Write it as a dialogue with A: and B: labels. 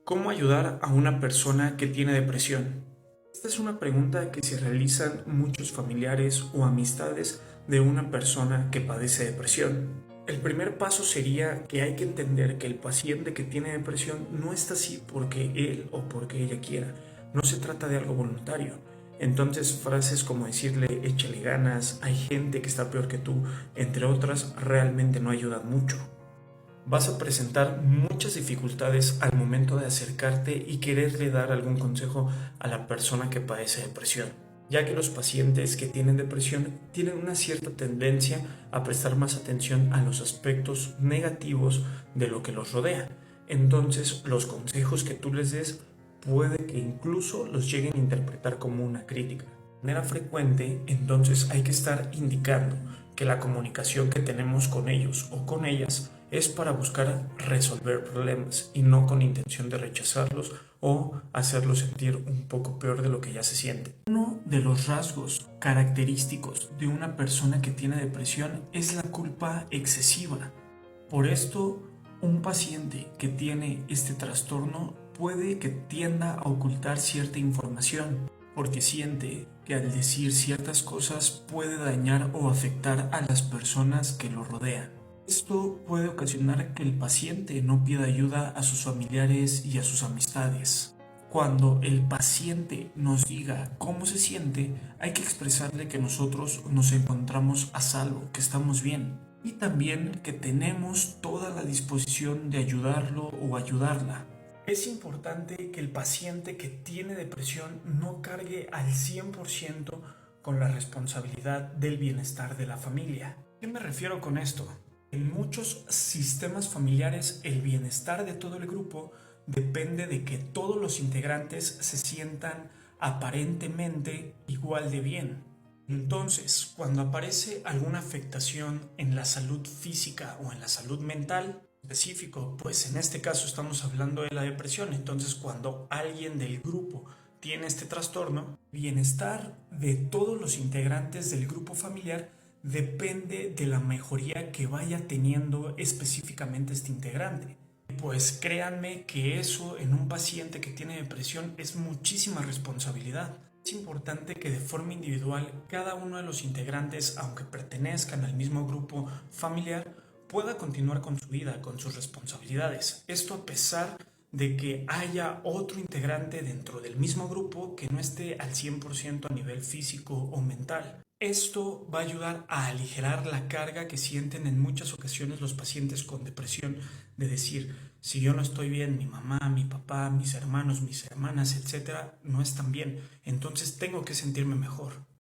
A: ¿Cómo ayudar a una persona que tiene depresión? Esta es una pregunta que se realizan muchos familiares o amistades de una persona que padece depresión. El primer paso sería que hay que entender que el paciente que tiene depresión no está así porque él o porque ella quiera. No se trata de algo voluntario. Entonces frases como decirle échale ganas, hay gente que está peor que tú, entre otras, realmente no ayudan mucho. Vas a presentar muchas dificultades al momento de acercarte y quererle dar algún consejo a la persona que padece depresión, ya que los pacientes que tienen depresión tienen una cierta tendencia a prestar más atención a los aspectos negativos de lo que los rodea. Entonces, los consejos que tú les des puede que incluso los lleguen a interpretar como una crítica. De manera frecuente, entonces hay que estar indicando que la comunicación que tenemos con ellos o con ellas es para buscar resolver problemas y no con intención de rechazarlos o hacerlos sentir un poco peor de lo que ya se siente. Uno de los rasgos característicos de una persona que tiene depresión es la culpa excesiva. Por esto, un paciente que tiene este trastorno puede que tienda a ocultar cierta información porque siente que al decir ciertas cosas puede dañar o afectar a las personas que lo rodean. Esto puede ocasionar que el paciente no pida ayuda a sus familiares y a sus amistades. Cuando el paciente nos diga cómo se siente, hay que expresarle que nosotros nos encontramos a salvo, que estamos bien y también que tenemos toda la disposición de ayudarlo o ayudarla. Es importante que el paciente que tiene depresión no cargue al 100% con la responsabilidad del bienestar de la familia. ¿A qué me refiero con esto? En muchos sistemas familiares el bienestar de todo el grupo depende de que todos los integrantes se sientan aparentemente igual de bien. Entonces, cuando aparece alguna afectación en la salud física o en la salud mental específico, pues en este caso estamos hablando de la depresión. Entonces, cuando alguien del grupo tiene este trastorno, el bienestar de todos los integrantes del grupo familiar depende de la mejoría que vaya teniendo específicamente este integrante. Pues créanme que eso en un paciente que tiene depresión es muchísima responsabilidad. Es importante que de forma individual cada uno de los integrantes, aunque pertenezcan al mismo grupo familiar, pueda continuar con su vida, con sus responsabilidades. Esto a pesar de que haya otro integrante dentro del mismo grupo que no esté al 100% a nivel físico o mental. Esto va a ayudar a aligerar la carga que sienten en muchas ocasiones los pacientes con depresión, de decir, si yo no estoy bien, mi mamá, mi papá, mis hermanos, mis hermanas, etcétera, no están bien, entonces tengo que sentirme mejor.